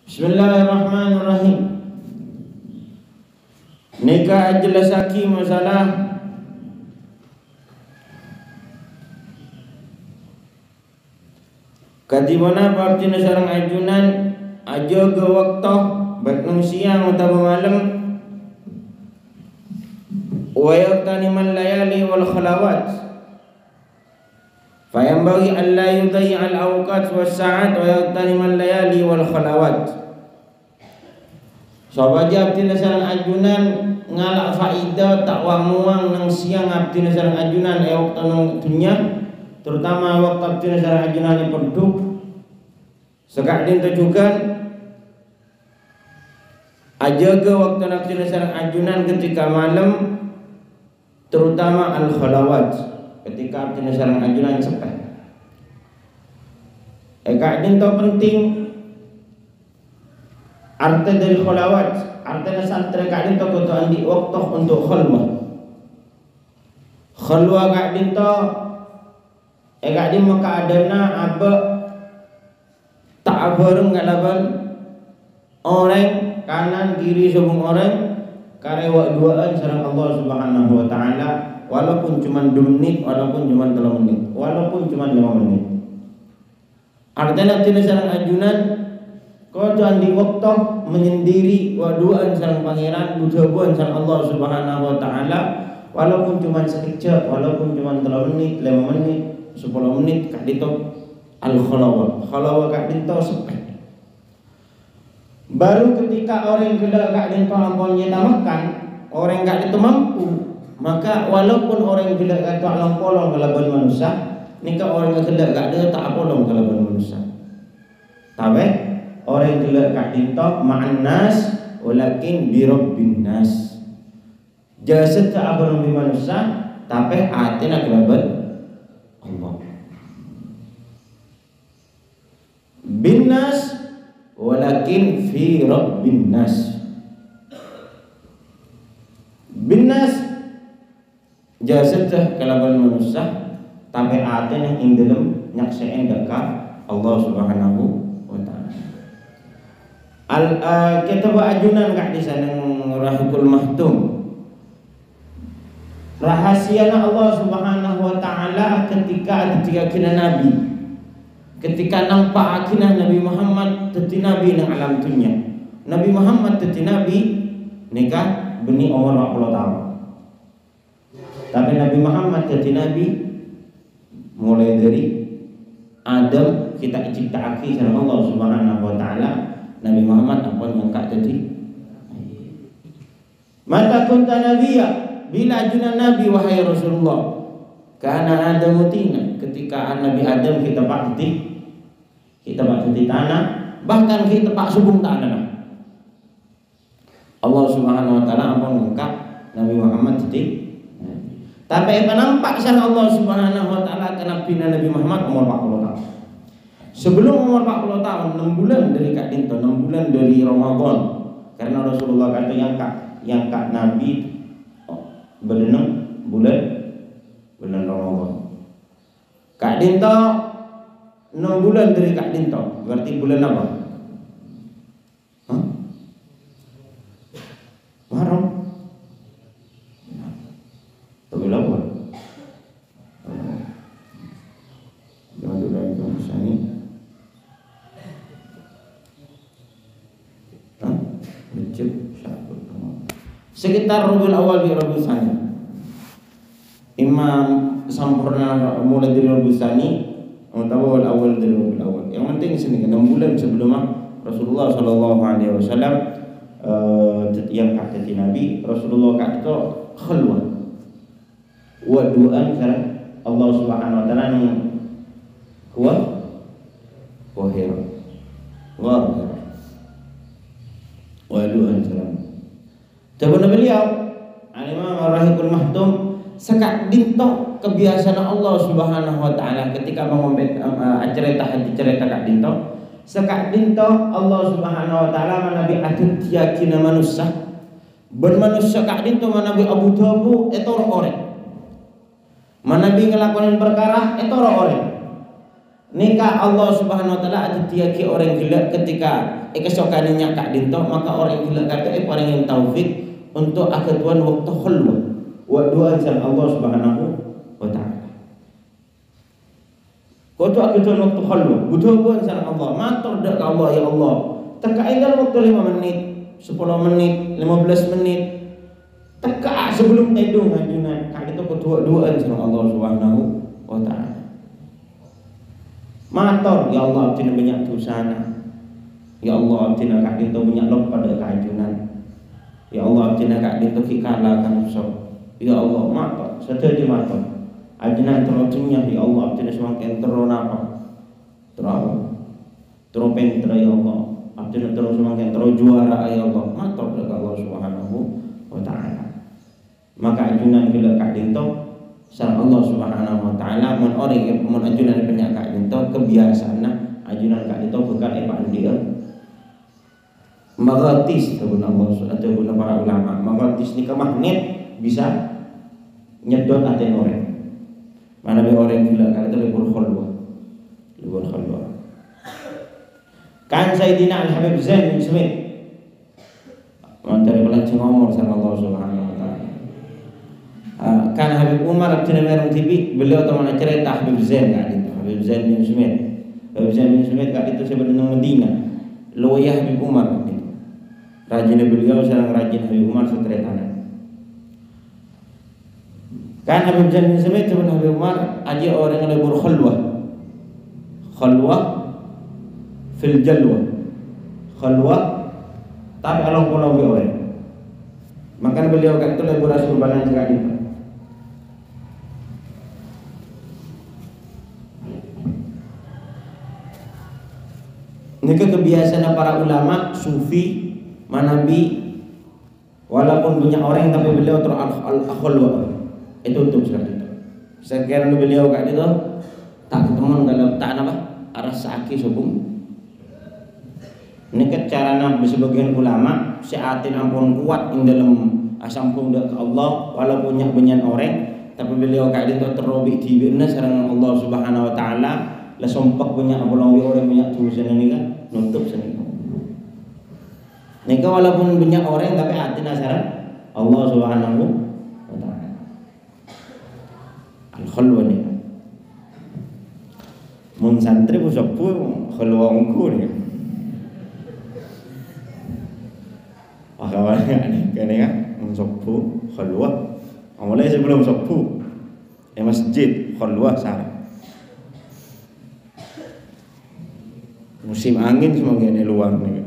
Bismillahirrahmanirrahim. Nikah jelasaki masalah kadimana babtina sareng ajunan aja ke waktu baik nang siang atau malam wa yaqtanimal layali wal khalawat fayambaghi an la yudayyi al awqat was sa'at wa yaqtanimal layali wal khalawat. Sobat abdi sareng ajunan ngalak faida tak wang-wang nang siang abdi sareng ajunan waktu nang dunya terutama waktu abdi sareng ajunan penduk sekak dinten juga aja ke waktu abdi sareng ajunan ketika malam terutama al khalawat ketika abdi sareng ajunan sepe kak dinten penting. Arti dari khalawat, artinya santri kak dinto kudu andi waktu untuk khalwah. Khalwah kak dinto kak di maka adana apa tak bareng ngalaban orang kanan kiri sebung orang karewa duaan sareng Allah Subhanahu wa taala walaupun cuma 2 menit, walaupun cuma 3 menit, walaupun cuma 5 menit. Artinya tidak sareng ajunan kau tuan di waktu menyendiri waduan sareng pangeran bujabuan sareng Allah Subhanahu wa taala walaupun cuma sekejap, walaupun cuma 3 menit, 5 menit, 10 menit kak dito al khalawah kak dito sepe. Baru ketika orang gila kak dito ampun nyata makan, orang kak dito mampu, maka walaupun orang gila kak dito alang polong kalaban manusia, nikah orang gila kak dito tak polong kalaban manusia. Tabe orang gelak kak dinto ma'an nas walakin bi rabbin nas. Jasad tak apa nabi manusia tapi atina kelaban Allah. Bin nas walakin fi rabbin nas. Bin nas jasad tak kelaban manusia tapi atina ing dalem nyakseen ka Allah Subhanahu wa taala. Kita ajunan kak di sana rahikul mahtum. Rahasia Allah Subhanahu wa taala ketika kina nabi. Ketika nampak kina Nabi Muhammad teti nabi nang alam dunia. Nabi Muhammad teti nabi nikah beni umur 40 tahun. Tapi Nabi Muhammad teti nabi mulai dari Adam kita diciptakan sama Allah Subhanahu wa taala. Nabi Muhammad ampun mengkak tadi. Mata kunta nabiyya bila ajunan nabi wahai Rasulullah. Karena Adam mutina ketika Nabi Adam kita pak di tanah, bahkan kita pak subung tanah. Allah Subhanahu wa taala ampun mengkak Nabi Muhammad tadi. Tapi nampak sana Allah Subhanahu wa taala kana bina Nabi Muhammad umur 40 tahun. Sebelum umur 40 tahun, 6 bulan dari kak dinto, 6 bulan dari Ramadan. Karena Rasulullah kata yang kak Nabi berenang bulan Ramadan. Kak dinto 6 bulan dari kak dinto, berarti bulan apa? Muharram. Bulan apa? Sekitar Rabiul Awal di Rabiul Tsani. Imam sempurna mulai dari Rabiul Tsani atau awal dari Rabiul Awal. Yang penting sini 6 bulan sebelum Rasulullah sallallahu alaihi wasallam yang kata Nabi Rasulullah kata itu khalwah. Wa du'an sareng Allah Subhanahu wa taala kuat wahir. Wa du'an sareng Jawaban beliau, Al-Imam Ar-Rahikul Mahtum sekak dinto kebiasaan Allah Subhanahu wa taala ketika mengombet cerita kak dinto. Sekak dinto Allah Subhanahu wa taala manabi adat yakina manusia. Bermanusia kak dinto manabi Abu Dhabu etoro orek. Manabi ngelakonin perkara etoro orek. Nika Allah Subhanahu wa taala ada tiaki orang gila ketika kesokannya kak dinto, maka orang gila kata orang yang taufik untuk aketuan waktu khulwah wa doa sama Allah Subhanahu wa taala. Kau tu aketuan waktu khulwah, butuh buat sama Allah, matur dak Allah ya Allah. Teka dalam waktu 5 menit, 10 menit, 15 menit. Teka sebelum edung ajunan, kak itu kau doa sama Allah Subhanahu wa taala. Matur ya Allah abdi banyak dosana. Ya Allah abdi kak itu banyak lop pada keajunan. Ya Allah abdi kak itu kikala kan so. Ya Allah matur sedaya matur. Ajunan terotunya ya Allah abdi semakin teron apa? Teropentra ya Allah. Abdi terus semakin terus juara ya Allah. Matur kepada Allah Subhanahu wa taala. Maka ajunan kila kak itu sareng Allah Subhanahu wa taala mun orang mun ajunan penyak kak itu kebiasaanna ajunan kak itu bekal epak dia magatis tabun Allah atau guna para ulama magatis ni magnet bisa nyedot hati orang mana be orang gila kak itu lebur khulwah kan Sayyidina Al-Habib Zain bin Smith dari pelancong umur sareng Allah Subhanahu wa taala. Kan Habib Umar Abdul Merong TV beliau teman cerita Habib Zain kak itu Habib Zain bin Smith. Habib Zain bin Smith kak itu sebenarnya Madinah loya Habib Umar itu rajin beliau sareng rajin Habib Umar setretana. Kan Habib Zain bin Smith teman Habib Umar aja orang yang lebur khulwah fil jalwa khulwah tapi along-along orang. Maka beliau kata itu lebur asurbanan juga itu. Ini kebiasaan para ulama sufi manabi walaupun punya orang tapi beliau al-khulwah itu untuk seperti itu. Sekarang beliau kat itu tak ketemu kalau tak apa arah saki sobung. Ini cara sebagian ulama seatin ampun kuat ing dalam asampun ke Allah walaupun banyak orang tapi beliau kat itu terobik dibina sareng Allah Subhanahu wa taala. Lah sompak punya bolong orang banyak tulisan ini kan nutup sini. Nika walaupun banyak orang tapi hati nasaran Allah Subhanahu wa taala. Al-khulwah ni. Mun santri pusapu khulwah ungku ni. Akawannya ni kan mun sapu khulwah. Mulai sebelum sapu masjid khulwah sareng. Musim angin semuanya di luar nih.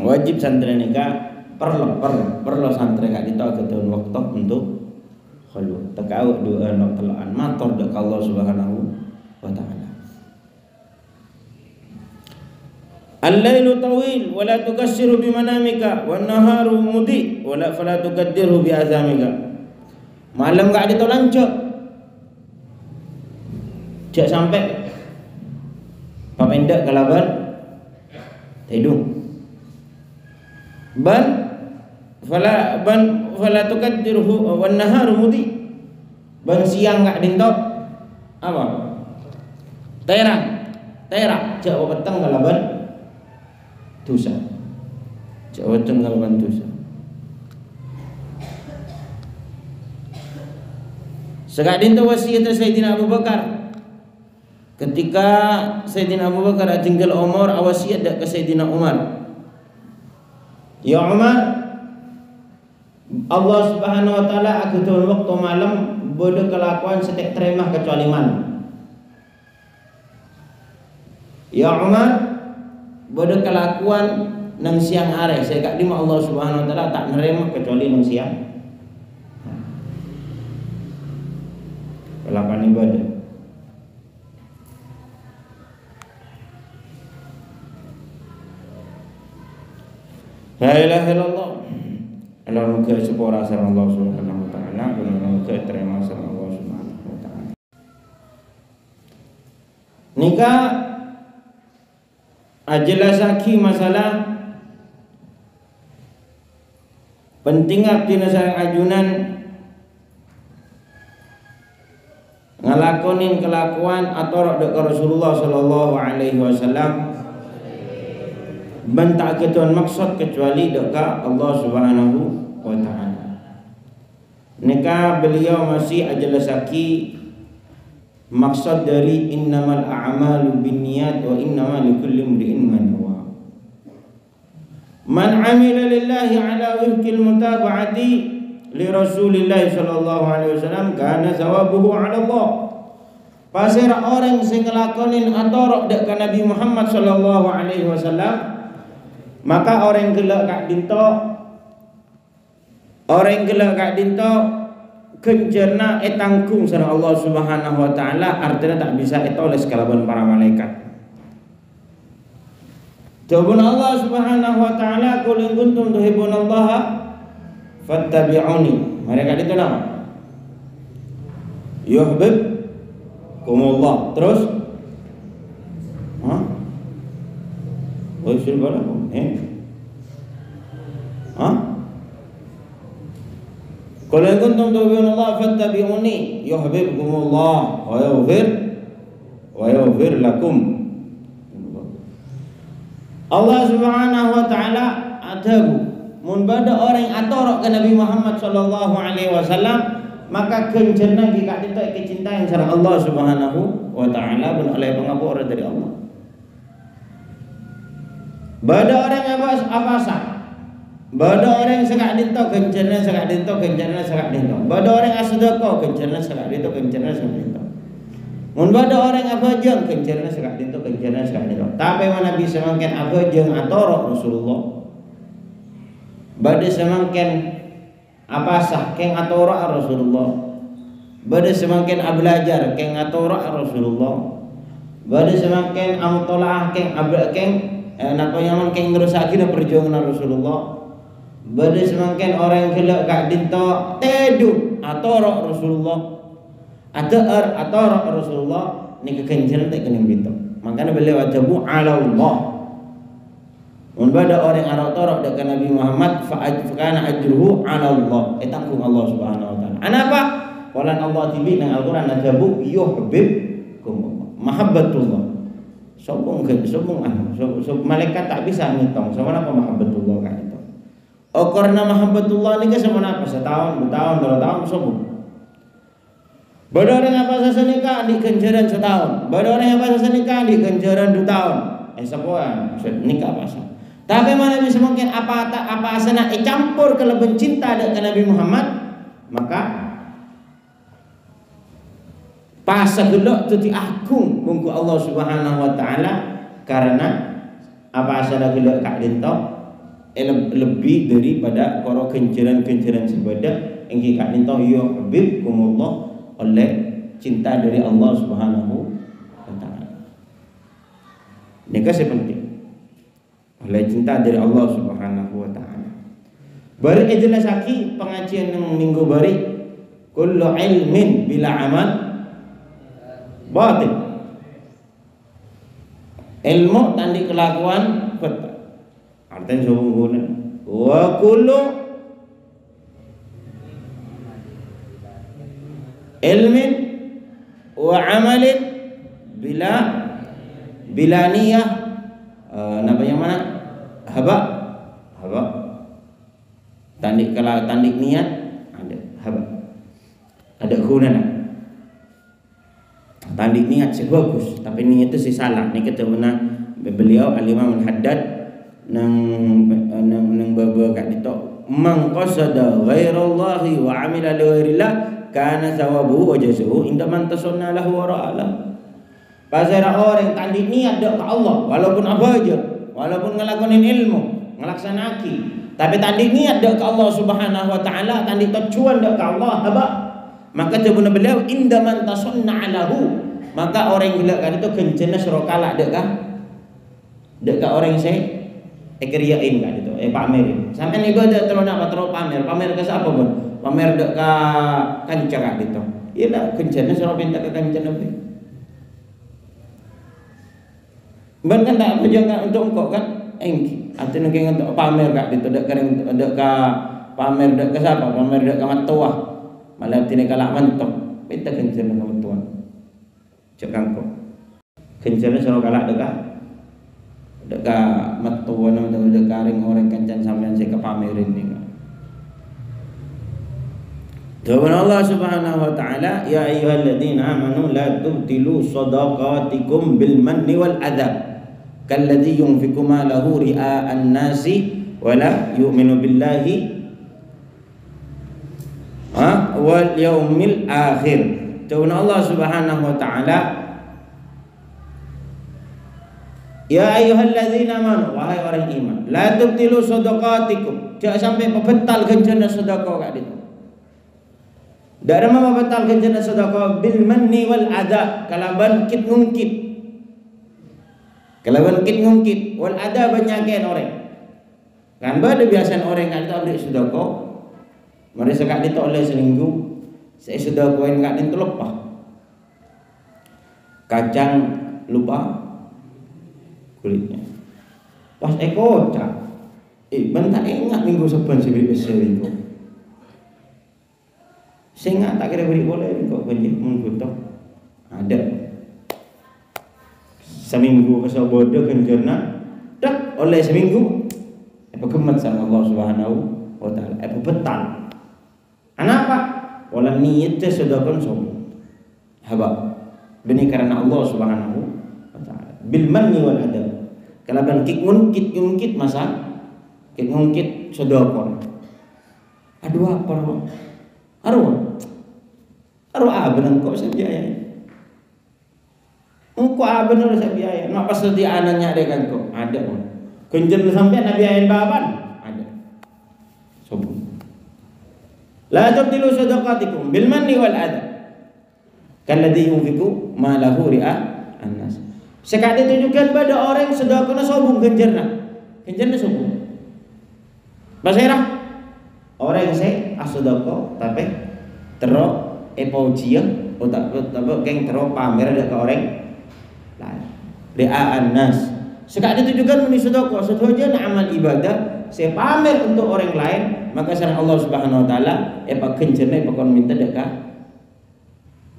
Wajib santri nikah perlu santri kak kita ketuan waktu untuk khulwah. Tekau doa nak telaan matur dak Allah Subhanahu wa taala. Al-lailu tawil wa la tukassiru bi manamika wan naharu mudi wa la fala tuqaddirhu bi azamika. Malam kak kita lancok. Jak sampai papendak kalaban hidung ban fala tuqaddiruhu wan naharu mudi ban siang gak dintok apa terak jak peteng kalaban dosa jak peteng kalaban dosa. Segak dintok wasiat Sayyidina Abu Bakar. Ketika Sayyidina Abu Bakar tinggal Umar wasiat dak ke Sayyidina Umar. Ya Umar, Allah Subhanahu wa taala aku tuan waktu malam bodoh kelakuan setek terima kecuali malam. Ya Umar, bodoh kelakuan nang siang hari saya kak lima Allah Subhanahu wa taala tak nerima kecuali nang siang. Kelakuan ibadah. La ilaha illallah. Allah muka sepora sareng Allah Subhanahu wa taala, muka terima sareng Allah Subhanahu wa taala. Nikah ajelasaki masalah penting abdi sareng ajunan ngelakonin kelakuan atau dek Rasulullah sallallahu alaihi wasallam bentak ketuan maksud kecuali dek Allah Subhanahu wa taala. Nika beliau masih ajelasaki maksud dari innamal a'malu binniyat wa innamal likulli imri'in ma nawa. Man 'amila lillahi 'ala wifqil mutaba'ati li Rasulillah sallallahu alaihi wasallam kana thawabuhu 'ala Allah. Pasir orang sing ngelakonin atorok dek ka Nabi Muhammad sallallahu alaihi wasallam, maka orang gelak kak dinto kenjerna etangkung sareng Allah Subhanahu wa taala, artinya tak bisa etoles kalaban para malaikat. Jawabun Allah Subhanahu wa taala, qul in kuntum tuhibbunallaha fattabi'uni. Mereka itu nama yuhibbukumullah. Terus wa yushriku lakum qul in kuntum tuhibbunallaha fattabi'uni yuhibbukumullah wa yaghfir lakum. Allah Subhanahu wa taala adabu mun bada orang atorok ke Nabi Muhammad sallallahu alaihi wasallam, maka kencerna jika kita kecintaan sareng Allah Subhanahu wa taala ben oleh pengapura dari Allah. Bada orang apa sah? Bada orang sekak dinto kencerna sekak dinto. Bada orang asdaqo kencerna sekak dinto. Mun bada orang apa jeung kencerna sekak dinto. Tapi mana bisa mangken apa jeung atorok Rasulullah. Bada semangken apa sah keng atorok Rasulullah. Bada semangken ablajar keng atorok Rasulullah. Bada semangken amtolaah keng napa yang keng ngerusakin perjuangan Rasulullah. Bada semangken orang gelak kak dinto tedu atorok Rasulullah. Atorok Rasulullah ni kekenceran tak kening dinto. Makanya beliau adabu ala Allah. Mun bada orang atorok dekat Nabi Muhammad fa kana ajruhu ala Allah. Tanggung Allah Subhanahu wa taala. Anapa? Walan Allah tibi nang Al-Qur'an adabu yuhibbukum. Mahabbatullah. Sobong malaikat tak bisa ngitung sama apa mahabbatullah kan itu. Karena mahabbatullah ni sama apa setahun, 2 tahun, 3 tahun sobong. Bada orang apa sasa nikah di kenjaran setahun. Bada orang apa sasa nikah di kenjaran 2 tahun. Sepuan nikah apa? Tapi mana bisa mungkin apa asana campur kelebihan cinta dengan Nabi Muhammad, maka pasa gelok tu diagung munggu Allah Subhanahu wa taala, karena apa asana gelok kak dinto lebih daripada koro kenceran sebada engki kak dinto yo habibkumullah oleh cinta dari Allah Subhanahu wa taala. Ini kasih penting oleh cinta dari Allah Subhanahu wa taala. Bari jelasaki pengajian yang minggu bari kullu ilmin bila amal batil. Ilmu tandi kelakuan artinya sungguhnya wa kullu ilmin wa amalin bila niyah yang mana haba tandik niat ada haba ada guna. Tandik niat sebagus tapi niat itu si salah. Ni kata benar beliau Al-Imam Al-Haddad nang baba kat ditok man qasada ghairallahi wa amila li ghairillah kana thawabuhu wa jazaohu inda man tasanna lahu wa ra'ala. Pasal orang tandik niat dak ke Allah walaupun apa aja, walaupun ngelakonin ilmu, ngelaksanaki, tapi tandik niat dak ke Allah Subhanahu wa taala, tandik tujuan dak ke Allah haba. Maka jawabna beliau inda man tasanna lahu, maka orang gila kan itu kencana surokala dek orang saya ekriyain kan itu pamerin sampai ibadah terus nak pamer ke siapa pun pamer dek ka kanca kan itu iya lah kencana surok pinta ke kanca nabi ban kan tak apa jangan untuk engkau kan engki artinya kayak untuk pamer kan itu dek ka pamer dek ke siapa pamer dek ka matuah malah tini kalak mentok pinta kencana ka matuah cek kangko kencerna soro kalak dekat metuan atau dekat ring orang kencan sampean saya kepamerin nih. Jawaban Allah Subhanahu wa taala, ya ayyuhalladzina amanu la tubtilu shadaqatikum bil manni wal adha kalladzi yunfiqu malahu ria'an nasi wa la yu'minu billahi wal yaumil akhir. Jawaban Allah Subhanahu wa taala, ya ayyuhalladzina amanu, wahai orang iman, la tubtilu shadaqatikum, jangan sampai membatal ganjaran sedekah kak itu. Dari mana batal ganjaran sedekah bil manni wal adha, kalaban kit ngungkit. Kalaban kit ngungkit wal adha banyakin orang. Kan bade biasa orang kan tak beri sedekah. Mari sekak itu oleh seminggu saya sedekahin kak itu lepah. Kacang lupa kulitnya. Pas kocak. Bentar ingat minggu sepan sih besar itu. Sehingga tak kira beri boleh kok banyak menggutok ada seminggu kesabodo kencerna dak oleh seminggu gemet sama Allah Subhanahu wa taala betal kenapa wala niatnya sudah kan sombong haba bini karena Allah Subhanahu wa taala bil manni wal adab kalaban kit ngungkit masa kit ngungkit sedekah aduh apa Arwah benar kok saya biaya. Engkau benar saya biaya. Nak pas di anaknya ada kan kok ada. Kunjung sampai nabi ayin baban ada. Sombong. La tubtilu sadaqatikum bil manni wal adha. Kalladzi yunfiqu malahu ri'a an-nas. Sekali tunjukkan pada orang sedekahna sombong genjerna. Genjerna sombong. Basirah orang saya sedekah tapi terus epaujian otak keng terus pamer ada ke orang lain. Ria'an nas. Sekali tunjukkan meni sedekah, sedekah amal ibadah, saya pamer untuk orang lain, maka sareng Allah Subhanahu wa taala epa kencerna epa kon minta dekat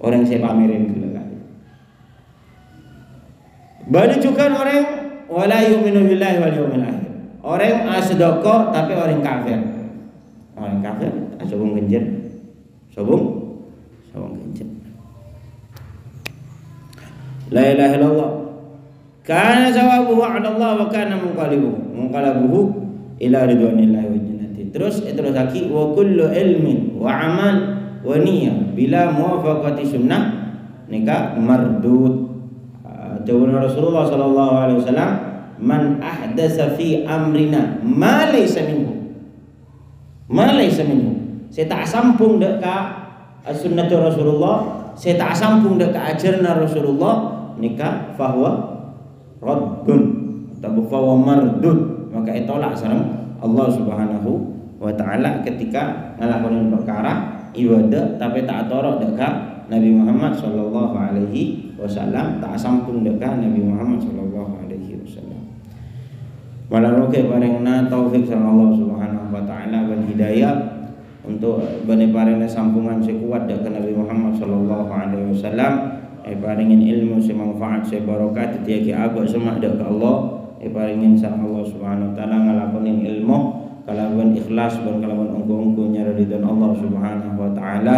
orang saya pamerin dulu kali. Bade juga orang wala yu'minu billahi wal yaumil akhir. Orang sedekah tapi orang kafir. Orang kafir sobong kencer. Sobong kencer. La ilaha illallah. Kana sawabuhu 'ala Allah wa kana munqalabuhu ila ridwanillahi wa jannati. Terus lagi wa kullu ilmin wa amal wa niyyah bila muwafaqati sunnah nikah mardud. Jawab Rasulullah sallallahu alaihi wasallam, man ahdasa fi amrina ma laysa minhu. Ma laysa minhu. Saya tak sambung dekat sunnah Rasulullah, saya tak sambung dekat ajaran Rasulullah nikah fahuwa raddun atau fahuwa mardud, maka itolak sareng Allah Subhanahu wa taala ketika ngalakonin perkara ibadah tapi tak torok dekat Nabi Muhammad sallallahu alaihi wasallam, tak sambung dekat Nabi Muhammad sallallahu alaihi wasallam. Malaroke parengna taufik sareng Allah Subhanahu wa taala dan hidayah untuk bani parengna sambungan sekuat dekat Nabi Muhammad sallallahu alaihi wasallam, paringin ilmu semanfaat sebarokat tiaki agak semak dekat Allah, paringin sang Allah Subhanahu wa taala ngalakonin ilmu kalawan ikhlas dan kalawan ungku-ungku nyara ridwan Allah Subhanahu wa taala,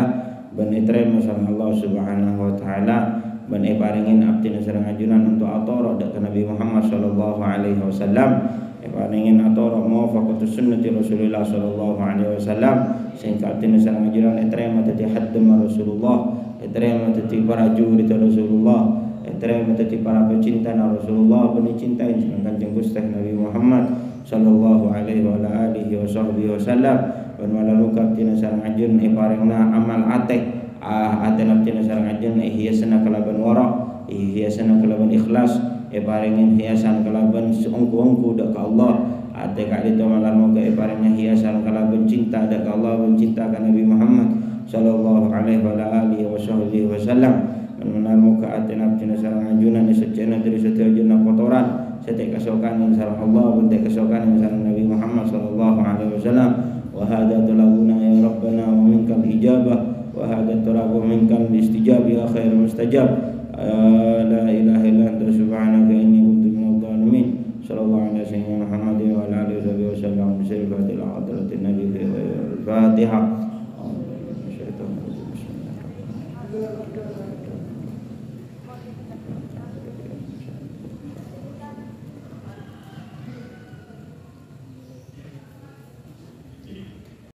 ban itrem sang Allah Subhanahu wa taala, ban paringin abdi sareng ajunan untuk atoro dekat Nabi Muhammad sallallahu alaihi wasallam, paringin atoro muwafaqatus sunnati Rasulullah sallallahu alaihi wasallam, sehingga abdi sareng ajunan itrem tadi haddam Rasulullah, itrem tadi para jurid Rasulullah, itrem tadi para pecinta Rasulullah, bani cinta yang Kanjeng Gusti Nabi Muhammad sallallahu alaihi wa alihi wasallam, ban malaluka abdi sareng ajun paringna amal ateh aten abdi sareng ajun hiasana kalaban wara, hiasana kalaban ikhlas, paringin hiasan kalaban ungku-ungku dak ka Allah, ate ka dito malarmo ka paringna hiasan kalaban cinta dak ka Allah, ban cinta ka Nabi Muhammad sallallahu alaihi wa alihi wasallam, malarmo ka ate abdi sareng ajunan secena dari setiap jenah kotoran, setiap kesokan sareng Allah, ban kesokan sareng Nabi Muhammad sallallahu alaihi wasallam. Wa hadza talabuna ya rabbana wa minkal ijabah wa hadza talabu minkal istijab ya khairul mustajab. la ilaha illa anta subhanaka inni kuntu minadh dhalimin. Sallallahu alaihi sayyidina Muhammad wa ala alihi wasallam. Bismillahirrahmanirrahim. Hadratin Nabi Al-Fatihah.